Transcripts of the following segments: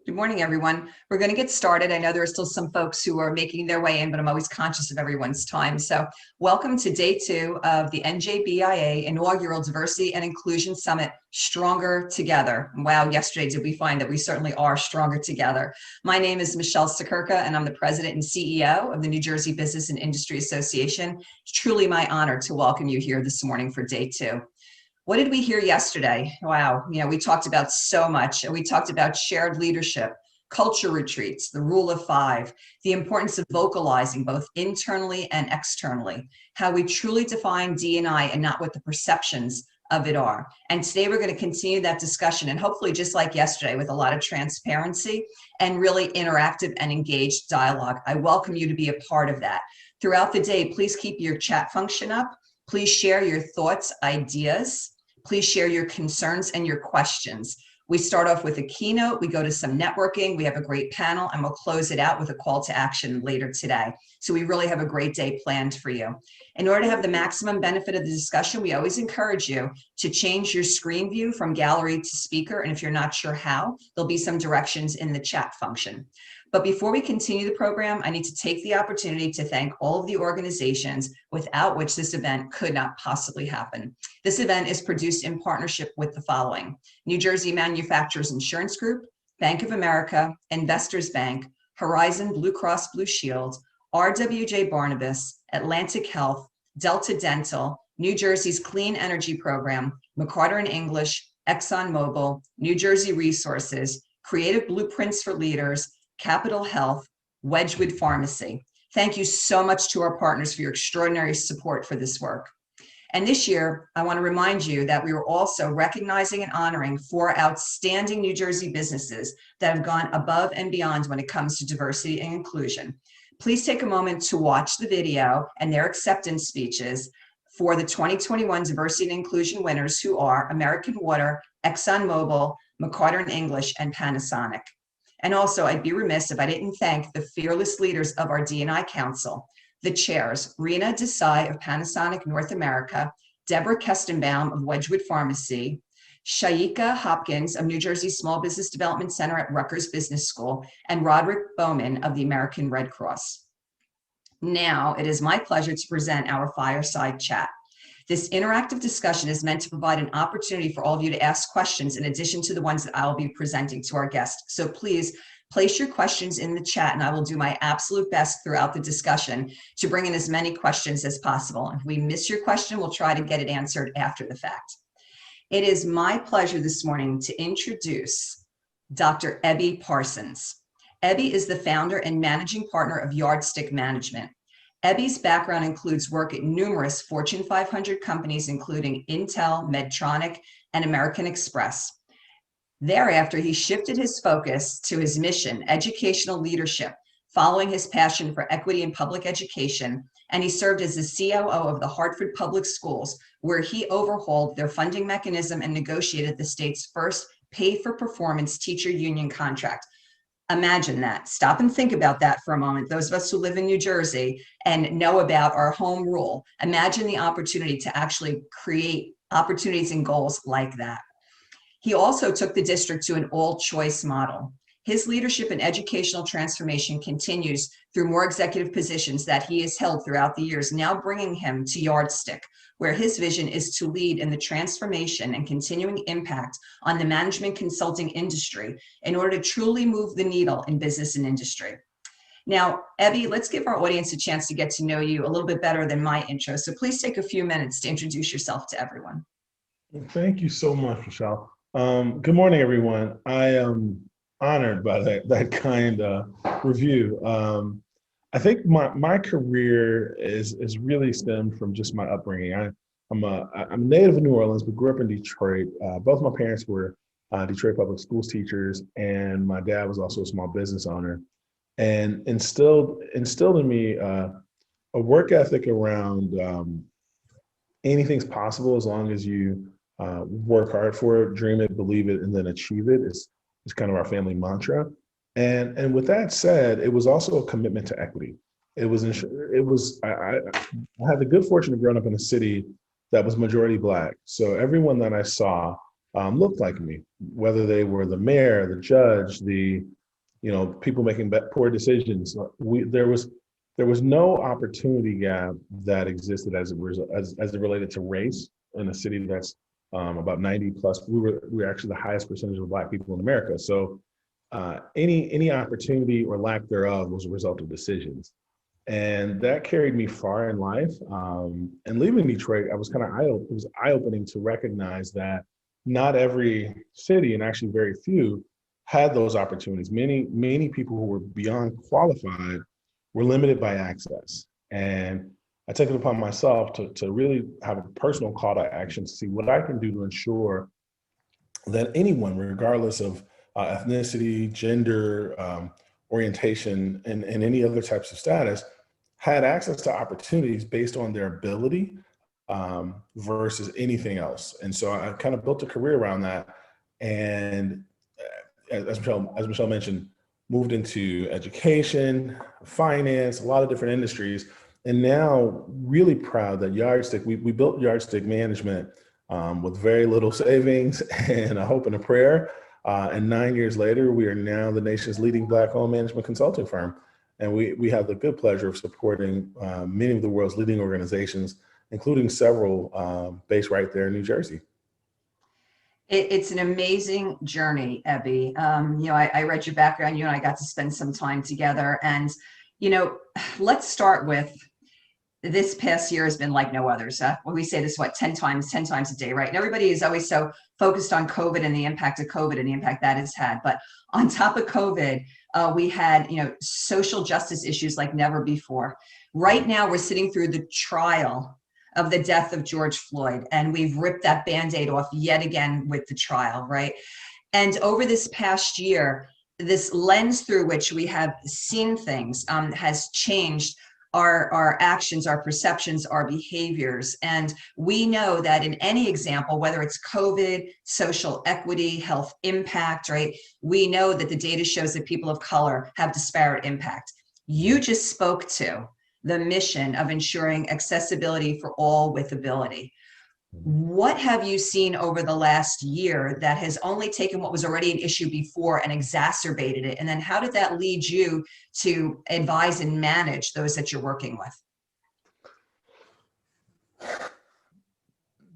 Good morning, everyone. We're going to get started. I know there are still some folks who are making their way in, but I'm always conscious of everyone's time. So welcome to day 2 of the NJBIA Inaugural Diversity and Inclusion Summit, Stronger Together. Wow, yesterday did we find that we certainly are stronger together. My name is Michele Siekerka, and I'm the President and CEO of the New Jersey Business and Industry Association. It's truly my honor to welcome you here this morning for day 2. What did we hear yesterday? Wow, we talked about so much. We talked about shared leadership, culture retreats, the rule of 5, the importance of vocalizing both internally and externally, how we truly define D&I and not what the perceptions of it are. And today we're going to continue that discussion, and hopefully just like yesterday with a lot of transparency and really interactive and engaged dialogue. I welcome you to be a part of that. Throughout the day, please keep your chat function up. Please share your thoughts, ideas. Please share your concerns and your questions. We start off with a keynote, we go to some networking, we have a great panel, and we'll close it out with a call to action later today. So we really have a great day planned for you. In order to have the maximum benefit of the discussion, we always encourage you to change your screen view from gallery to speaker, and if you're not sure how, there'll be some directions in the chat function. But before we continue the program, I need to take the opportunity to thank all of the organizations without which this event could not possibly happen. This event is produced in partnership with the following: New Jersey Manufacturers Insurance Group, Bank of America, Investors Bank, Horizon Blue Cross Blue Shield, RWJ Barnabas, Atlantic Health, Delta Dental, New Jersey's Clean Energy Program, McCarter & English, ExxonMobil, New Jersey Resources, Creative Blueprints for Leaders, Capital Health, Wedgwood Pharmacy. Thank you so much to our partners for your extraordinary support for this work. And this year, I want to remind you that we are also recognizing and honoring 4 outstanding New Jersey businesses that have gone above and beyond when it comes to diversity and inclusion. Please take a moment to watch the video and their acceptance speeches for the 2021 Diversity and Inclusion winners, who are American Water, ExxonMobil, McCarter & English, and Panasonic. And also, I'd be remiss if I didn't thank the fearless leaders of our D&I Council, the chairs, Rena Desai of Panasonic North America, Deborah Kestenbaum of Wedgwood Pharmacy, Siekerka Hopkins of New Jersey Small Business Development Center at Rutgers Business School, and Roderick Bowman of the American Red Cross. Now, it is my pleasure to present our Fireside Chat. This interactive discussion is meant to provide an opportunity for all of you to ask questions in addition to the ones that I will be presenting to our guests. So please place your questions in the chat, and I will do my absolute best throughout the discussion to bring in as many questions as possible. If we miss your question, we'll try to get it answered after the fact. It is my pleasure this morning to introduce Dr. Ebbie Parsons. Ebbie is the founder and managing partner of Yardstick Management. Ebbie's background includes work at numerous Fortune 500 companies, including Intel, Medtronic, and American Express. Thereafter, he shifted his focus to his mission, educational leadership, following his passion for equity in public education, and he served as the COO of the Hartford Public Schools, where he overhauled their funding mechanism and negotiated the state's first pay-for-performance teacher union contract. Imagine that. Stop and think about that for a moment. Those of us who live in New Jersey and know about our home rule, imagine the opportunity to actually create opportunities and goals like that. He also took the district to an all-choice model. His leadership and educational transformation continues through more executive positions that he has held throughout the years, now bringing him to Yardstick, where his vision is to lead in the transformation and continuing impact on the management consulting industry in order to truly move the needle in business and industry. Now, Ebbie, let's give our audience a chance to get to know you a little bit better than my intro. So please take a few minutes to introduce yourself to everyone. Thank you so much, Michele. Good morning, everyone. I am honored by that kind review. I think my career is really stemmed from just my upbringing. I'm a native of New Orleans, but grew up in Detroit. Both my parents were Detroit public schools teachers, and my dad was also a small business owner, and instilled in me a work ethic around anything's possible as long as you work hard for it, dream it, believe it, and then achieve it. It's kind of our family mantra. And with that said, it was also a commitment to equity. I had the good fortune of growing up in a city that was majority Black. So everyone that I saw looked like me, whether they were the mayor, the judge, the people making poor decisions. There was no opportunity gap that existed as it related to race in a city that's about 90 plus. We were actually the highest percentage of Black people in America. So any opportunity or lack thereof was a result of decisions. And that carried me far in life. And leaving Detroit, I was it was eye-opening to recognize that not every city, and actually very few, had those opportunities. Many people who were beyond qualified were limited by access. And I took it upon myself to really have a personal call to action to see what I can do to ensure that anyone, regardless of ethnicity, gender, orientation, and any other types of status, had access to opportunities based on their ability versus anything else. And so I kind of built a career around that. And as Michele mentioned, moved into education, finance, a lot of different industries. And now really proud that Yardstick, we built Yardstick Management with very little savings and a hope and a prayer. And 9 years later, we are now the nation's leading Black-owned management consulting firm. And we have the good pleasure of supporting many of the world's leading organizations, including several based right there in New Jersey. It's an amazing journey, Ebbie. I read your background. You and I got to spend some time together. And, let's start with this past year has been like no others. When we say this, 10 times a day, right? And everybody is always so focused on COVID and the impact of COVID and the impact that has had. But on top of COVID, we had, social justice issues like never before. Right now, we're sitting through the trial of the death of George Floyd, and we've ripped that Band-Aid off yet again with the trial, right? And over this past year, this lens through which we have seen things has changed our actions, our perceptions, our behaviors. And we know that in any example, whether it's COVID, social equity, health impact, right? We know that the data shows that people of color have disparate impact. You just spoke to the mission of ensuring accessibility for all with ability. What have you seen over the last year that has only taken what was already an issue before and exacerbated it? And then how did that lead you to advise and manage those that you're working with?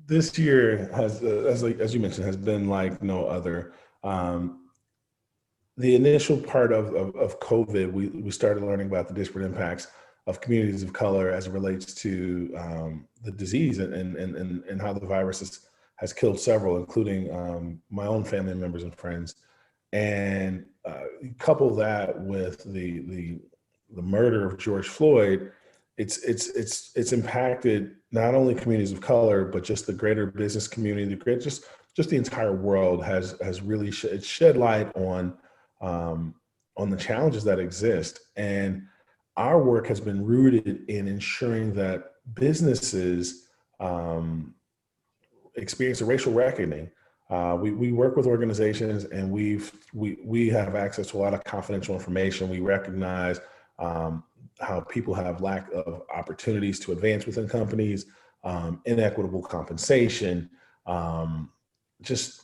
This year has, as you mentioned, has been like no other. The initial part of COVID, we started learning about the disparate impacts of communities of color as it relates to the disease and how the virus has killed several, including my own family members and friends. And couple that with the murder of George Floyd, it's impacted not only communities of color, but just the greater business community, just the entire world has really shed light on the challenges that exist. And our work has been rooted in ensuring that businesses experience a racial reckoning. We work with organizations, and we have access to a lot of confidential information. We recognize how people have lack of opportunities to advance within companies, inequitable compensation.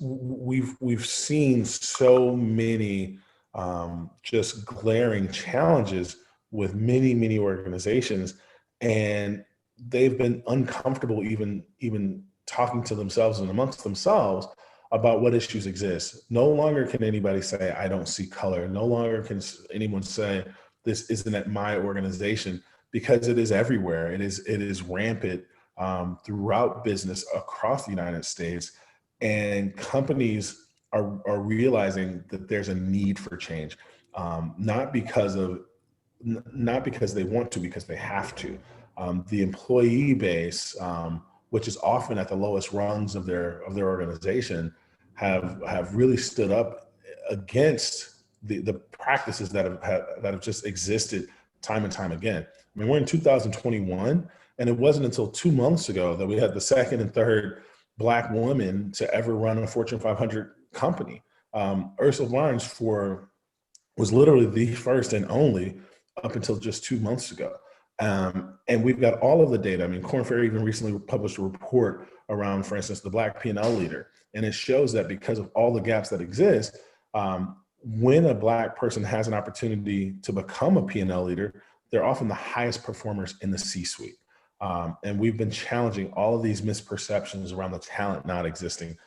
We've seen so many just glaring challenges with many organizations, and they've been uncomfortable even talking to themselves and amongst themselves about what issues exist. No longer can anybody say, I don't see color. No longer can anyone say, this isn't at my organization, because it is everywhere. It is rampant throughout business across the United States. And companies are realizing that there's a need for change, not because they want to, because they have to. The employee base, which is often at the lowest rungs of their organization, have really stood up against the practices that have just existed time and time again. I mean, we're in 2021, and it wasn't until 2 months ago that we had the second and third Black woman to ever run a Fortune 500 company. Ursula Barnes was literally the first and only up until just 2 months ago. And we've got all of the data. I mean, Korn Ferry even recently published a report around, for instance, the Black P&L leader. And it shows that because of all the gaps that exist, when a Black person has an opportunity to become a P&L leader, they're often the highest performers in the C-suite. And we've been challenging all of these misperceptions around the talent not existing.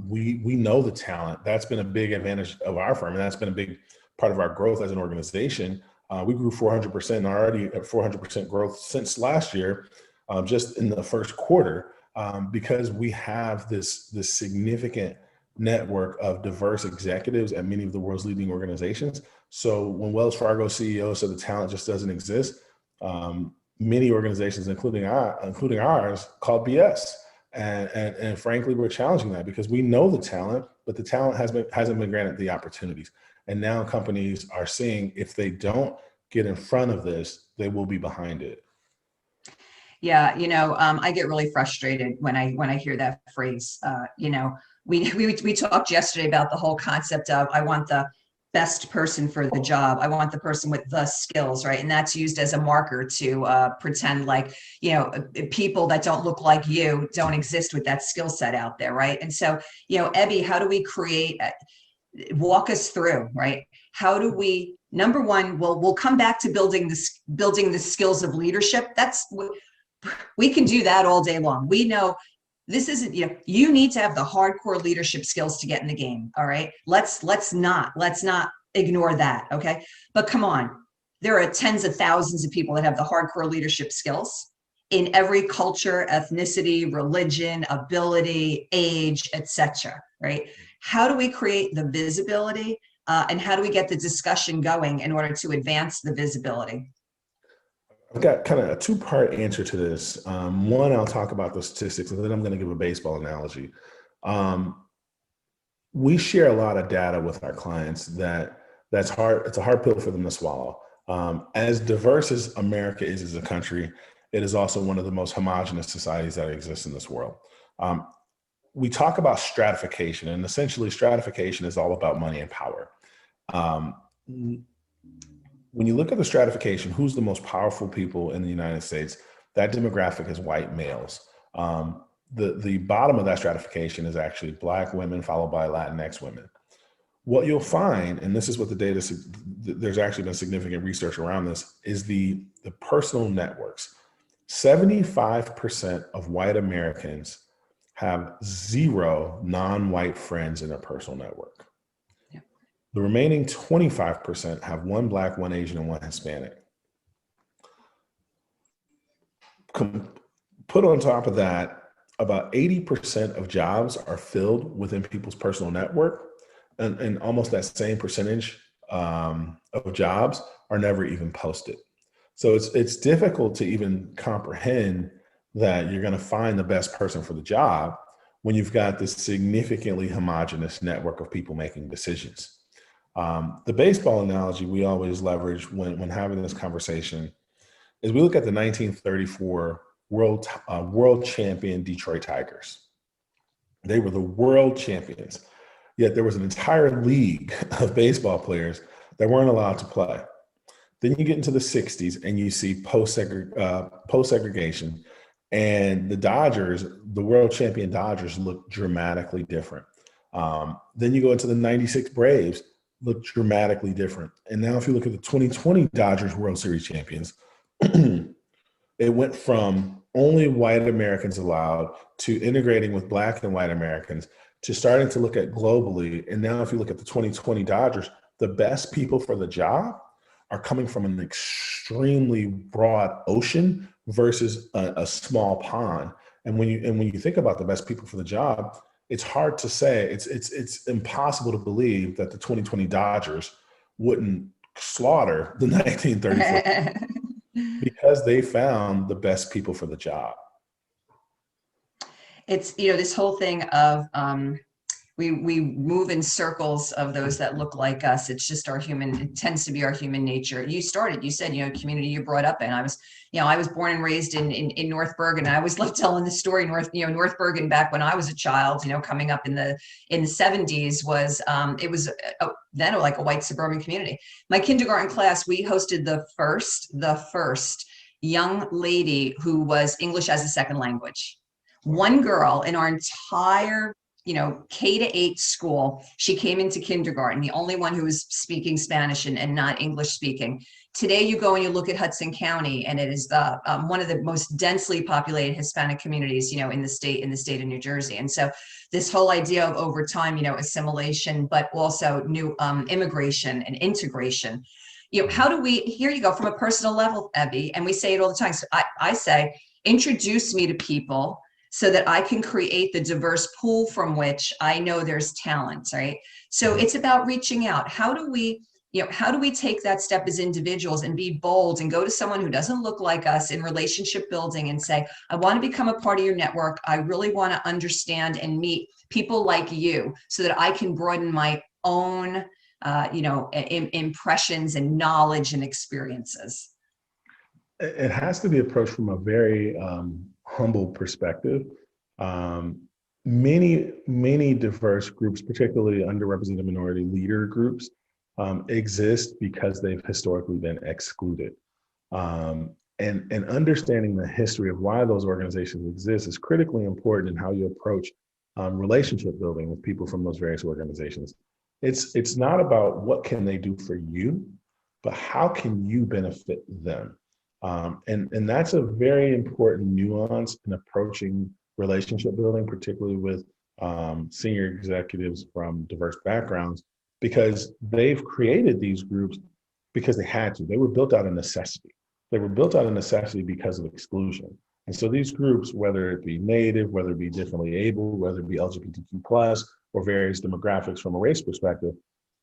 We know the talent. That's been a big advantage of our firm, and that's been a big part of our growth as an organization. We grew 400% and already at 400% growth since last year, just in the first quarter, because we have this significant network of diverse executives at many of the world's leading organizations. So when Wells Fargo CEO said the talent just doesn't exist, many organizations, including ours, called BS. And frankly, we're challenging that because we know the talent, but the talent hasn't been granted the opportunities. And now companies are seeing if they don't get in front of this, they will be behind it. Yeah, I get really frustrated when I hear that phrase. We talked yesterday about the whole concept of I want the best person for the job. I want the person with the skills, right? And that's used as a marker to pretend like, people that don't look like you don't exist with that skill set out there, right? And so, Ebbie, how do we walk us through, right? How do we, number one, we'll come back to building the skills of leadership. We can do that all day long. We know this isn't, you need to have the hardcore leadership skills to get in the game. All right. Let's not ignore that. Okay. But come on, there are tens of thousands of people that have the hardcore leadership skills in every culture, ethnicity, religion, ability, age, etc. Right. How do we create the visibility and how do we get the discussion going in order to advance the visibility? I've got kind of a two-part answer to this. One, I'll talk about the statistics, and then I'm going to give a baseball analogy. We share a lot of data with our clients that's hard. It's a hard pill for them to swallow. As diverse as America is as a country, it is also one of the most homogenous societies that exists in this world. We talk about stratification, and essentially stratification is all about money and power. When you look at the stratification, who's the most powerful people in the United States, that demographic is white males. The bottom of that stratification is actually Black women followed by Latinx women. What you'll find, and this is what the data, there's actually been significant research around this, is the personal networks. 75% of white Americans have 0 non-white friends in their personal network. The remaining 25% have 1 Black, 1 Asian, and 1 Hispanic. Put on top of that, about 80% of jobs are filled within people's personal network, and almost that same percentage of jobs are never even posted. So it's difficult to even comprehend that you're going to find the best person for the job when you've got this significantly homogenous network of people making decisions. The baseball analogy we always leverage when having this conversation is we look at the 1934 world champion Detroit Tigers. They were the world champions, yet there was an entire league of baseball players that weren't allowed to play. Then you get into the 60s and you see post-segregation, and the Dodgers, the world champion Dodgers, look dramatically different. Then you go into the 96 Braves, look dramatically different. And now if you look at the 2020 Dodgers World Series champions, it went from only white Americans allowed to integrating with Black and white Americans to starting to look at globally. And now if you look at the 2020 Dodgers, the best people for the job are coming from an extremely broad ocean versus a small pond. And when you think about the best people for the job, it's hard to say, it's impossible to believe that the 2020 Dodgers wouldn't slaughter the 1934 because they found the best people for the job. It's, this whole thing of we move in circles of those that look like us. It's just it tends to be our human nature. You said, community you brought up in. I was born and raised in North Bergen. I always love telling the story. North Bergen back when I was a child, coming up in the 70s was, it was then like a white suburban community. My kindergarten class, we hosted the first young lady who was English as a second language. One girl in our entire, K-8 school, she came into kindergarten, the only one who was speaking Spanish and not English speaking. Today, you go and you look at Hudson County, and it is the one of the most densely populated Hispanic communities, in the state of New Jersey. And so, this whole idea of over time, assimilation, but also new immigration and integration. How do we? Here you go from a personal level, Ebbie, and we say it all the time. So I say, introduce me to people so that I can create the diverse pool from which I know there's talent, right? So it's about reaching out. How do we take that step as individuals and be bold and go to someone who doesn't look like us in relationship building and say, I want to become a part of your network. I really want to understand and meet people like you so that I can broaden my own, impressions and knowledge and experiences. It has to be approached from a very humble perspective. Many diverse groups, particularly underrepresented minority leader groups, exist because they've historically been excluded. And understanding the history of why those organizations exist is critically important in how you approach relationship building with people from those various organizations. It's not about what can they do for you, but how can you benefit them? And that's a very important nuance in approaching relationship building, particularly with senior executives from diverse backgrounds, because they've created these groups because they had to. They were built out of necessity. They were built out of necessity because of exclusion. And so these groups, whether it be Native, whether it be differently able, whether it be LGBTQ+, or various demographics from a race perspective,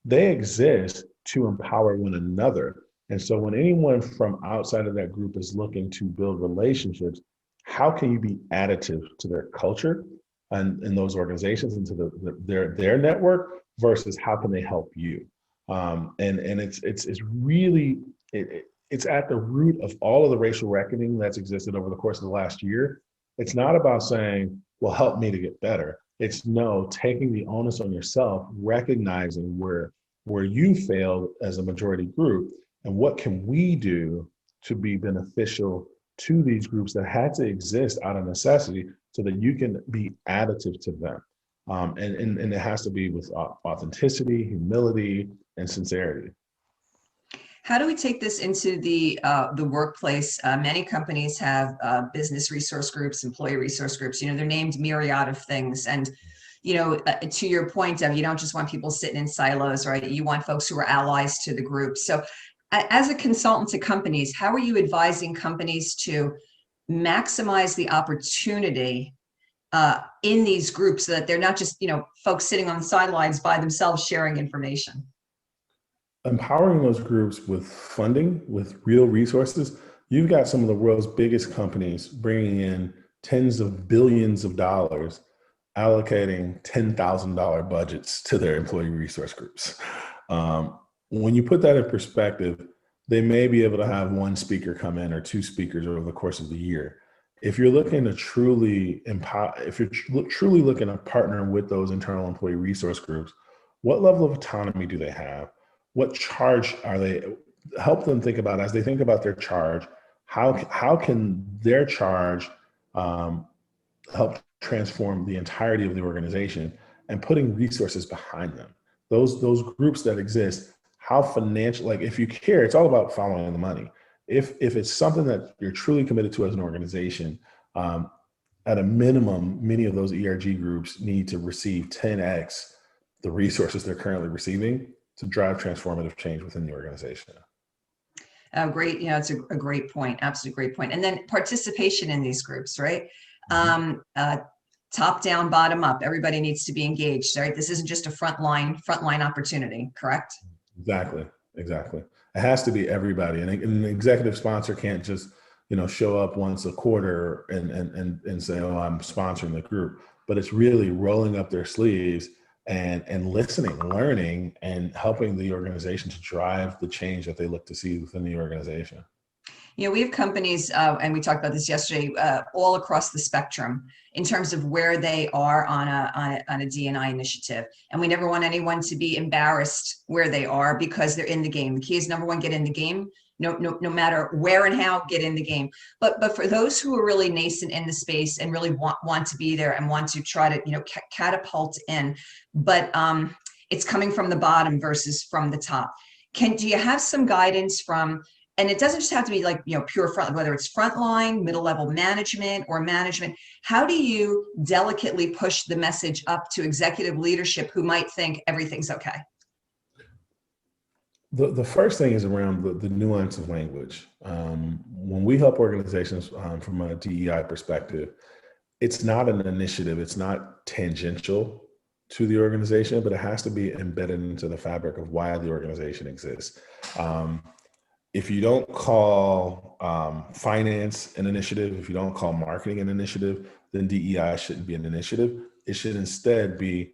they exist to empower one another. And so when anyone from outside of that group is looking to build relationships, how can you be additive to their culture and in those organizations and to their network versus how can they help you? And it's really, it's at the root of all of the racial reckoning that's existed over the course of the last year. It's not about saying, well, help me to get better. It's taking the onus on yourself, recognizing where you failed as a majority group, and what can we do to be beneficial to these groups that had to exist out of necessity so that you can be additive to them. And it has to be with authenticity, humility, and sincerity. How do we take this into the workplace? Many companies have business resource groups, employee resource groups. They're named myriad of things. And, to your point of, you don't just want people sitting in silos, right? You want folks who are allies to the group. So as a consultant to companies, how are you advising companies to maximize the opportunity in these groups so that they're not just, folks sitting on the sidelines by themselves sharing information? Empowering those groups with funding, with real resources. You've got some of the world's biggest companies bringing in tens of billions of dollars, allocating $10,000 budgets to their employee resource groups. When you put that in perspective, they may be able to have one speaker come in or two speakers over the course of the year. If you're looking to truly empower, if you're truly looking to partner with those internal employee resource groups, what level of autonomy do they have? What charge are they? Help them think about, as they think about their charge, how can their charge help transform the entirety of the organization, and putting resources behind them. Those groups that exist, how financial, like if you care, it's all about following the money. If it's something that you're truly committed to as an organization, at a minimum, many of those ERG groups need to receive 10x the resources they're currently receiving to drive transformative change within the organization. Great. It's a great point. Absolutely great point. And then participation in these groups, right? Top down, bottom up. Everybody needs to be engaged, right? This isn't just a frontline opportunity, correct? Exactly. It has to be everybody. And an executive sponsor can't just, show up once a quarter and say, oh, I'm sponsoring the group. But it's really rolling up their sleeves and listening, learning, and helping the organization to drive the change that they look to see within the organization. We have companies, and we talked about this yesterday, all across the spectrum in terms of where they are on a D&I initiative. And we never want anyone to be embarrassed where they are because they're in the game. The key is, number one, get in the game. no matter where and how, get in the game. But for those who are really nascent in the space and really want to be there and want to try to, catapult in, but it's coming from the bottom versus from the top. Do you have some guidance from, and it doesn't just have to be like, pure front, whether it's frontline, middle level management or management, how do you delicately push the message up to executive leadership who might think everything's okay? The first thing is around the nuance of language. When we help organizations from a DEI perspective, it's not an initiative, it's not tangential to the organization, but it has to be embedded into the fabric of why the organization exists. If you don't call finance an initiative, if you don't call marketing an initiative, then DEI shouldn't be an initiative. It should instead be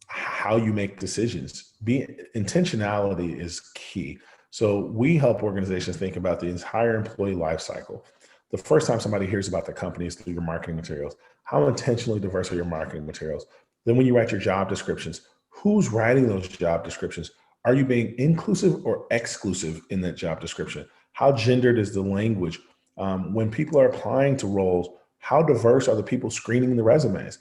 how you make decisions. Intentionality is key. So we help organizations think about the entire employee life cycle. The first time somebody hears about the company is through your marketing materials. How intentionally diverse are your marketing materials? Then when you write your job descriptions, who's writing those job descriptions? Are you being inclusive or exclusive in that job description? How gendered is the language? When people are applying to roles, how diverse are the people screening the resumes?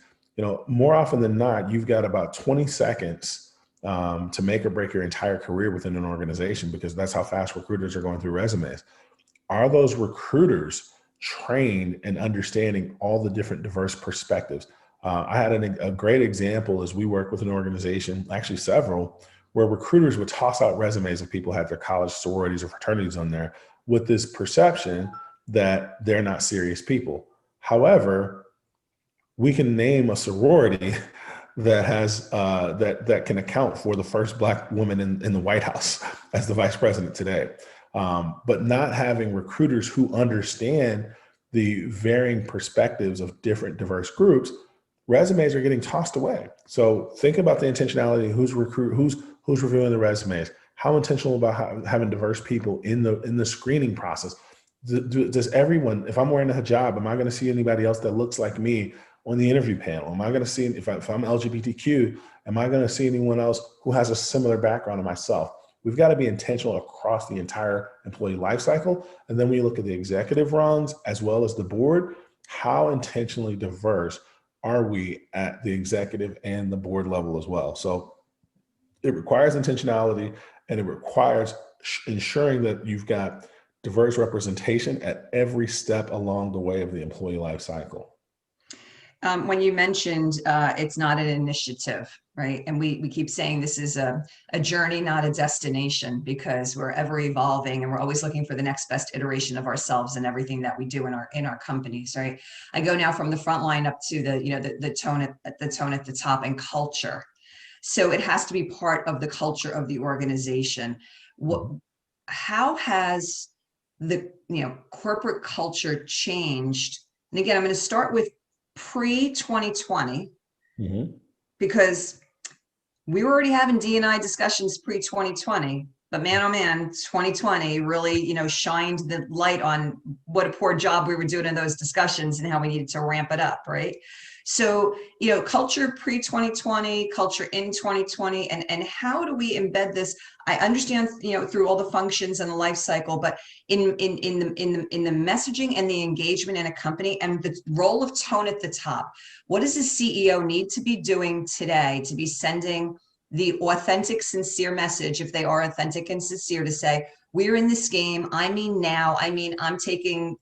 More often than not, you've got about 20 seconds to make or break your entire career within an organization, because that's how fast recruiters are going through resumes. Are those recruiters trained in understanding all the different diverse perspectives? I had a great example as we work with an organization, actually several, where recruiters would toss out resumes of people who had their college sororities or fraternities on there with this perception that they're not serious people. However, we can name a sorority that has that can account for the first Black woman in the White House as the vice president today. But not having recruiters who understand the varying perspectives of different diverse groups, resumes are getting tossed away. So think about the intentionality. Who's reviewing the resumes? How intentional about having diverse people in the screening process? Does everyone, if I'm wearing a hijab, am I going to see anybody else that looks like me on the interview panel? Am I going to see, if I'm LGBTQ, am I going to see anyone else who has a similar background to myself? We've got to be intentional across the entire employee life cycle. And then when you look at the executive rungs as well as the board, how intentionally diverse are we at the executive and the board level as well? So it requires intentionality, and it requires ensuring that you've got diverse representation at every step along the way of the employee life cycle. When you mentioned it's not an initiative, right? And we keep saying this is a journey, not a destination, because we're ever evolving and we're always looking for the next best iteration of ourselves and everything that we do in our companies, right? I go now from the front line up to the tone at the top, and culture. So it has to be part of the culture of the organization. How has the corporate culture changed? And again, I'm going to start with pre-2020, because we were already having D&I discussions pre-2020, but man, oh man, 2020 really, shined the light on what a poor job we were doing in those discussions and how we needed to ramp it up, right? So, culture pre-2020, culture in 2020, and how do we embed this? I understand, through all the functions and the life cycle, but in the messaging and the engagement in a company and the role of tone at the top, what does the CEO need to be doing today to be sending the authentic, sincere message, if they are authentic and sincere, to say, we're in this game. I mean, now, I'm taking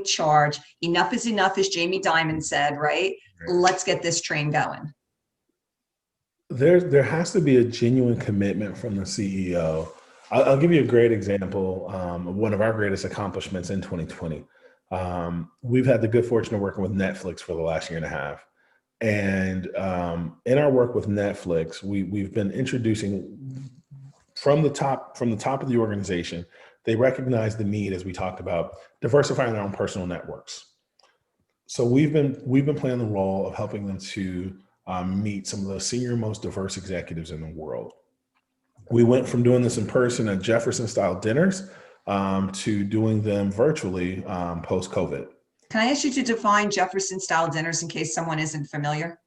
charge. Enough is enough, as Jamie Dimon said, right? Let's get this train going. There has to be a genuine commitment from the CEO. I'll give you a great example of one of our greatest accomplishments in 2020. We've had the good fortune of working with Netflix for the last year and a half. And in our work with Netflix, we've been introducing from the top of the organization. They recognize the need, as we talked about, diversifying their own personal networks. So we've been playing the role of helping them to meet some of the senior, most diverse executives in the world. We went from doing this in person at Jefferson style dinners to doing them virtually post-COVID. Can I ask you to define Jefferson style dinners in case someone isn't familiar?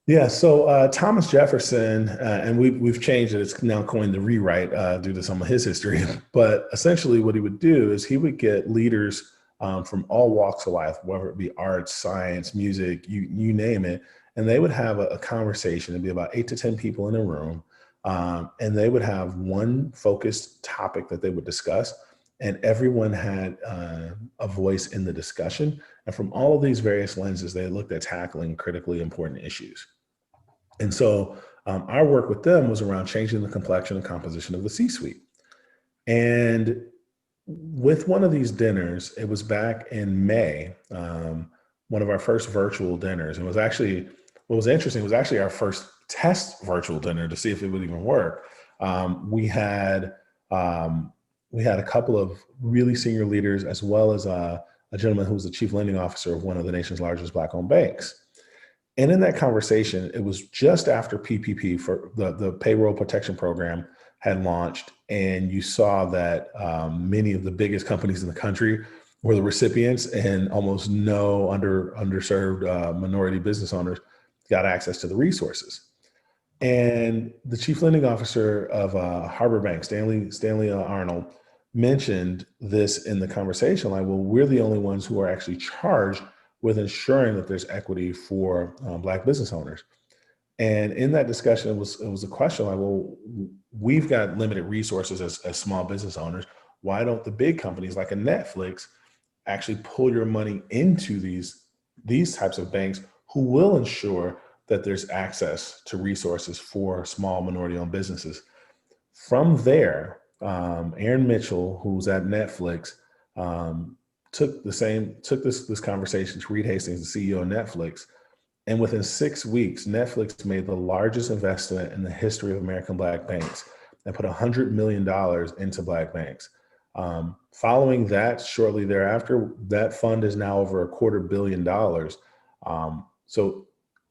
Yeah, so Thomas Jefferson, and we've changed it. It's now coined the rewrite due to some of his history. But essentially, what he would do is he would get leaders from all walks of life, whether it be arts, science, music, you name it, and they would have a conversation. It'd be about 8 to 10 people in a room, and they would have one focused topic that they would discuss, and everyone had a voice in the discussion. And from all of these various lenses, they looked at tackling critically important issues. And so our work with them was around changing the complexion and composition of the C-suite. And with one of these dinners, it was back in May, one of our first virtual dinners. And it was actually, what was interesting was actually our first test virtual dinner to see if it would even work. We had a couple of really senior leaders, as well as a gentleman who was the chief lending officer of one of the nation's largest Black-owned banks. And in that conversation, it was just after PPP, for the payroll protection program, had launched. And you saw that many of the biggest companies in the country were the recipients, and almost no underserved minority business owners got access to the resources. And the chief lending officer of Harbor Bank, Stanley Arnold, mentioned this in the conversation, like, well, we're the only ones who are actually charged with ensuring that there's equity for Black business owners. And in that discussion, it was a question like, well, we've got limited resources as small business owners. Why don't the big companies like a Netflix actually pull your money into these types of banks who will ensure that there's access to resources for small minority-owned businesses? From there, Aaron Mitchell, who's at Netflix, took this conversation to Reed Hastings, the CEO of Netflix, and within 6 weeks, Netflix made the largest investment in the history of American Black banks and put $100 million into Black banks. Following that, shortly thereafter, that fund is now over $250 million. So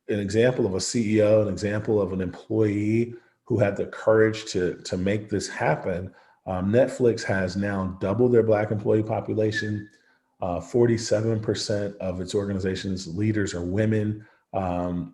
an example of a CEO, an example of an employee who had the courage to make this happen. Netflix has now doubled their Black employee population. 47% of its organization's leaders are women. Latinx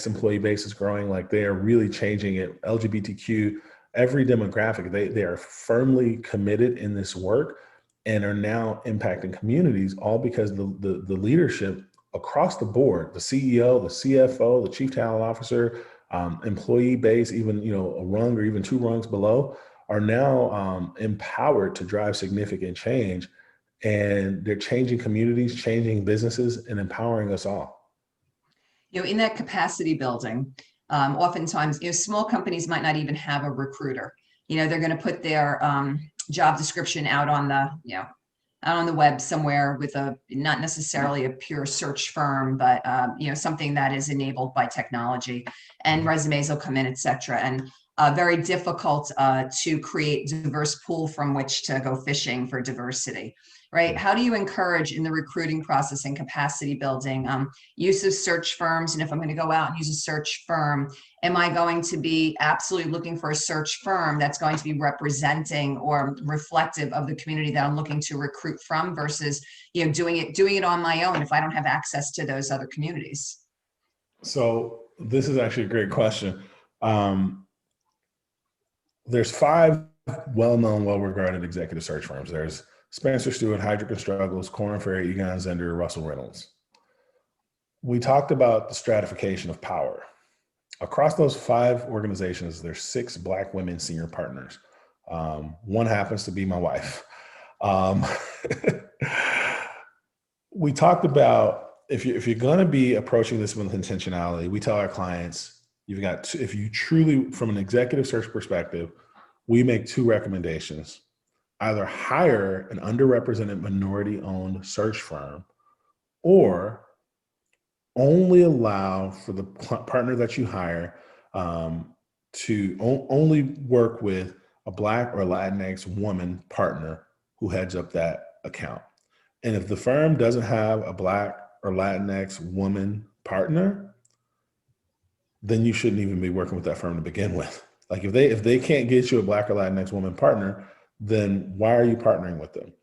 employee base is growing. Like, they are really changing it. LGBTQ, every demographic, they are firmly committed in this work and are now impacting communities, all because the leadership across the board, the CEO, the CFO, the chief talent officer, employee base, even a rung or even 2 rungs below, are now empowered to drive significant change. And they're changing communities, changing businesses, and empowering us all. In that capacity building, oftentimes, small companies might not even have a recruiter. They're going to put their job description out on the web somewhere with not necessarily a pure search firm, but something that is enabled by technology, and resumes will come in, et cetera. And very difficult to create diverse pool from which to go fishing for diversity, right? How do you encourage in the recruiting process and capacity building use of search firms? And if I'm going to go out and use a search firm, am I going to be absolutely looking for a search firm that's going to be representing or reflective of the community that I'm looking to recruit from, versus doing it on my own if I don't have access to those other communities? So this is actually a great question. There's 5 well-known, well-regarded executive search firms. There's Spencer Stewart, Heidrick & Struggles, Korn Ferry, Egon Zehnder, Russell Reynolds. We talked about the stratification of power. Across those 5 organizations, there's 6 Black women senior partners. One happens to be my wife. We talked about, if you're going to be approaching this with intentionality, we tell our clients, if you truly, from an executive search perspective, we make 2 recommendations. Either hire an underrepresented minority-owned search firm, or only allow for the partner that you hire to only work with a Black or Latinx woman partner who heads up that account. And if the firm doesn't have a Black or Latinx woman partner, then you shouldn't even be working with that firm to begin with. Like, if they can't get you a Black or Latinx woman partner, then why are you partnering with them?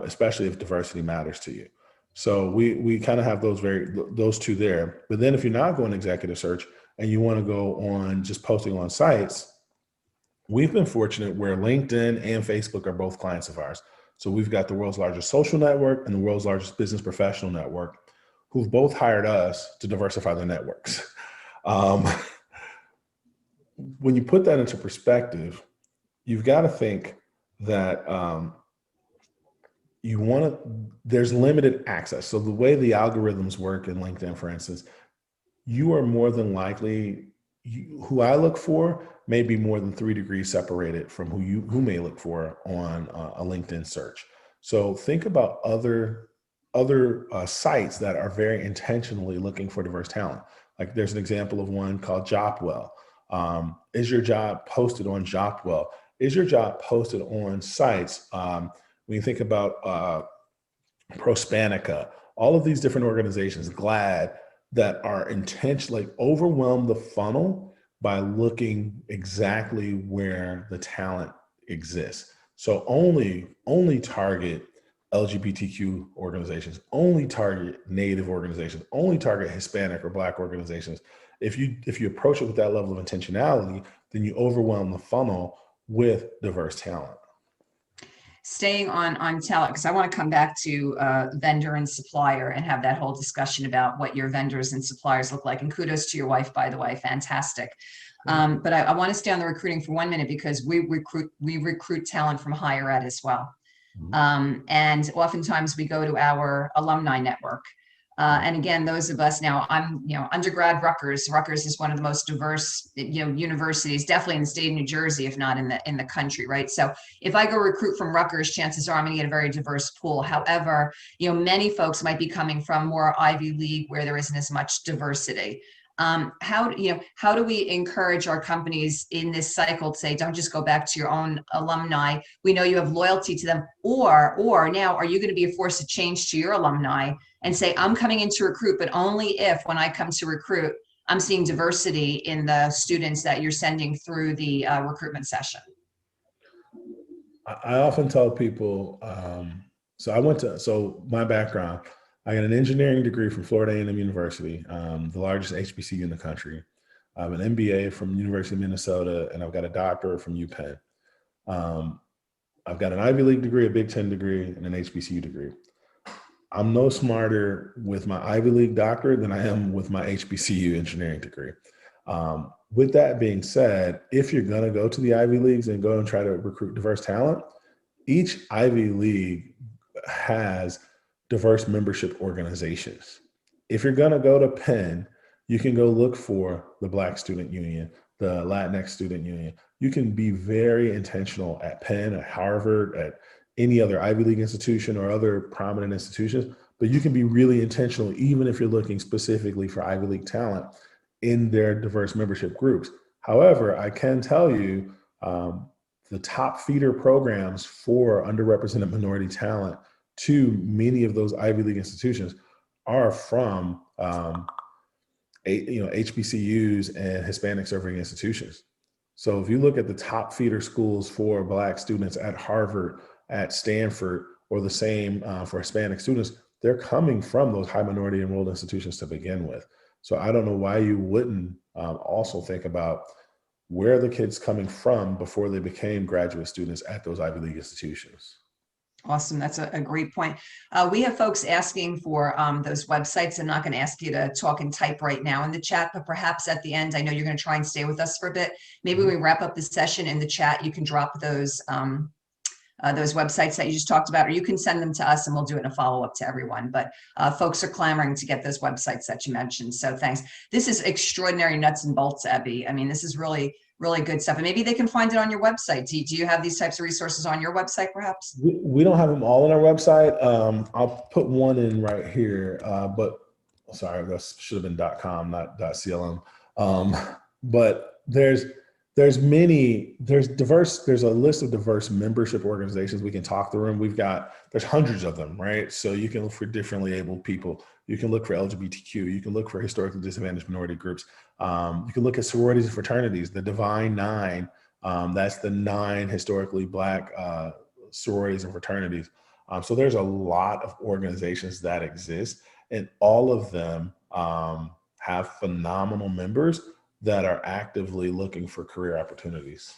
Especially if diversity matters to you. So we kind of have those two there. But then if you're not going executive search and you want to go on just posting on sites, we've been fortunate where LinkedIn and Facebook are both clients of ours. So we've got the world's largest social network and the world's largest business professional network, who've both hired us to diversify their networks. When you put that into perspective, you've got to think that there's limited access. So the way the algorithms work in LinkedIn, for instance, you are more than likely, who I look for may be more than 3 degrees separated from who may look for on a LinkedIn search. So think about other sites that are very intentionally looking for diverse talent. Like there's an example of one called Jobwell. Is your job posted on Jobwell? Is your job posted on sites? When you think about Prospanica, all of these different organizations, GLAD, that are intentionally overwhelm the funnel by looking exactly where the talent exists. So only target LGBTQ organizations, only target Native organizations, only target Hispanic or Black organizations. If you approach it with that level of intentionality, then you overwhelm the funnel with diverse talent. Staying on talent, because I want to come back to vendor and supplier and have that whole discussion about what your vendors and suppliers look like. And kudos to your wife, by the way, fantastic. But I want to stay on the recruiting for 1 minute, because we recruit talent from higher ed as well. And oftentimes we go to our alumni network. And again, those of us now, I'm, undergrad Rutgers. Rutgers is one of the most diverse, universities, definitely in the state of New Jersey, if not in the country, right? So if I go recruit from Rutgers, chances are I'm going to get a very diverse pool. However, many folks might be coming from more Ivy League where there isn't as much diversity. How do we encourage our companies in this cycle to say, don't just go back to your own alumni? We know you have loyalty to them, or now, are you going to be a force of change to your alumni and say, I'm coming in to recruit, but only if, when I come to recruit, I'm seeing diversity in the students that you're sending through the recruitment I often tell people, so my background, I got an engineering degree from Florida A&M University, the largest HBCU in the country. I have an MBA from University of Minnesota, and I've got a doctorate from UPenn. I've got an Ivy League degree, a Big Ten degree, and an HBCU degree. I'm no smarter with my Ivy League doctorate than I am with my HBCU engineering degree. With that being said, if you're going to go to the Ivy Leagues and go and try to recruit diverse talent, each Ivy League has diverse membership organizations. If you're going to go to Penn, you can go look for the Black Student Union, the Latinx Student Union. You can be very intentional at Penn, at Harvard, at any other Ivy League institution or other prominent institutions, but you can be really intentional even if you're looking specifically for Ivy League talent in their diverse membership groups. However, I can tell you the top feeder programs for underrepresented minority talent to many of those Ivy League institutions are from HBCUs and Hispanic serving institutions. So if you look at the top feeder schools for Black students at Harvard, at Stanford, or the same for Hispanic students, they're coming from those high minority enrolled institutions to begin with. So I don't know why you wouldn't also think about where are the kids coming from before they became graduate students at those Ivy League institutions. Awesome. That's a great point. We have folks asking for those websites. I'm not going to ask you to talk and type right now in the chat, but perhaps at the end, I know you're going to try and stay with us for a bit. Maybe we wrap up the session in the chat. You can drop those websites that you just talked about, or you can send them to us and we'll do it in a follow-up to everyone. But folks are clamoring to get those websites that you mentioned. So thanks. This is extraordinary nuts and bolts, Ebbie. I mean, this is really good stuff. And maybe they can find it on your website. Do you have these types of resources on your website, perhaps? We don't have them all on our website. I'll put one in right here, but sorry, that should have been .com, not .clm. But there's a list of diverse membership organizations. We can talk through them. There's hundreds of them, right? So you can look for differently abled people. You can look for LGBTQ. You can look for historically disadvantaged minority groups. You can look at sororities and fraternities, the Divine Nine. That's the 9 historically Black sororities and fraternities. So there's a lot of organizations that exist, and all of them have phenomenal members that are actively looking for career opportunities.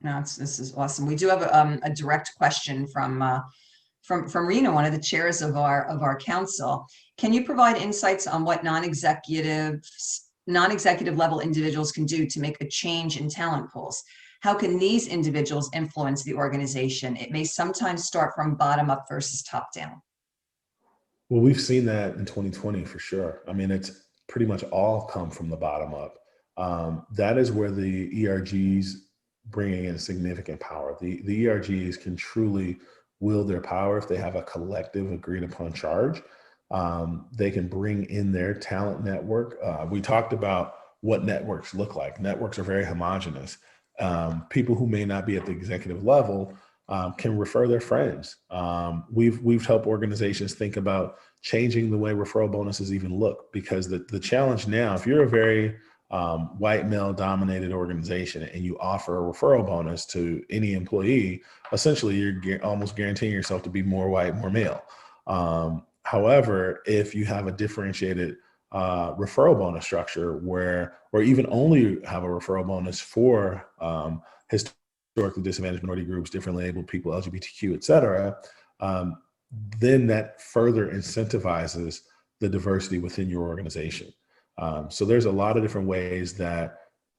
No, this is awesome. We do have a direct question from Rena, one of the chairs of our council. Can you provide insights on what non-executive level individuals can do to make a change in talent pools? How can these individuals influence the organization? It may sometimes start from bottom up versus top down. Well, we've seen that in 2020 for sure. I mean, it's pretty much all come from the bottom up. That is where the ERGs bringing in significant power. The ERGs can truly wield their power if they have a collective agreed upon charge. They can bring in their talent network. We talked about what networks look like. Networks are very homogenous. People who may not be at the executive level can refer their friends. We've helped organizations think about changing the way referral bonuses even look, because the challenge now, if you're a very white male dominated organization and you offer a referral bonus to any employee, essentially you're almost guaranteeing yourself to be more white, more male. However, if you have a differentiated referral bonus structure or even only have a referral bonus for historically disadvantaged minority groups, differently abled people, LGBTQ, et cetera, then that further incentivizes the diversity within your organization. So there's a lot of different ways that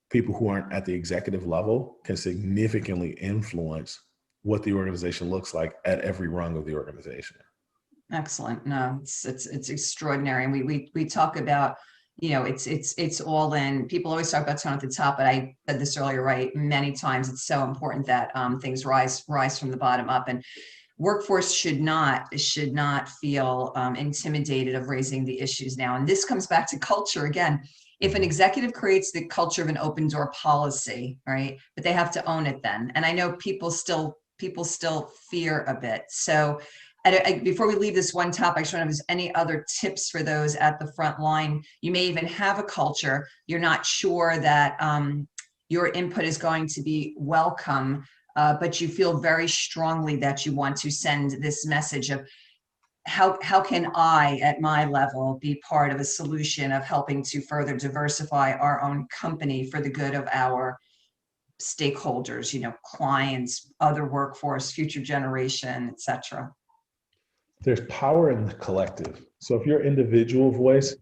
people who aren't at the executive level can significantly influence what the organization looks like at every rung of the organization. Excellent. No, it's extraordinary. And we talk about, it's all in. People always talk about tone at the top, but I said this earlier, right? Many times it's so important that things rise from the bottom up, and workforce should not feel intimidated of raising the issues now. And this comes back to culture again. If an executive creates the culture of an open door policy, right, but they have to own it then. And I know people still fear a bit. So before we leave this one topic, I just want to know if there's any other tips for those at the front line. You may even have a culture, you're not sure that your input is going to be welcome, but you feel very strongly that you want to send this message of how can I, at my level, be part of a solution of helping to further diversify our own company for the good of our stakeholders, clients, other workforce, future generation, et cetera. There's power in the collective. So if your individual voice,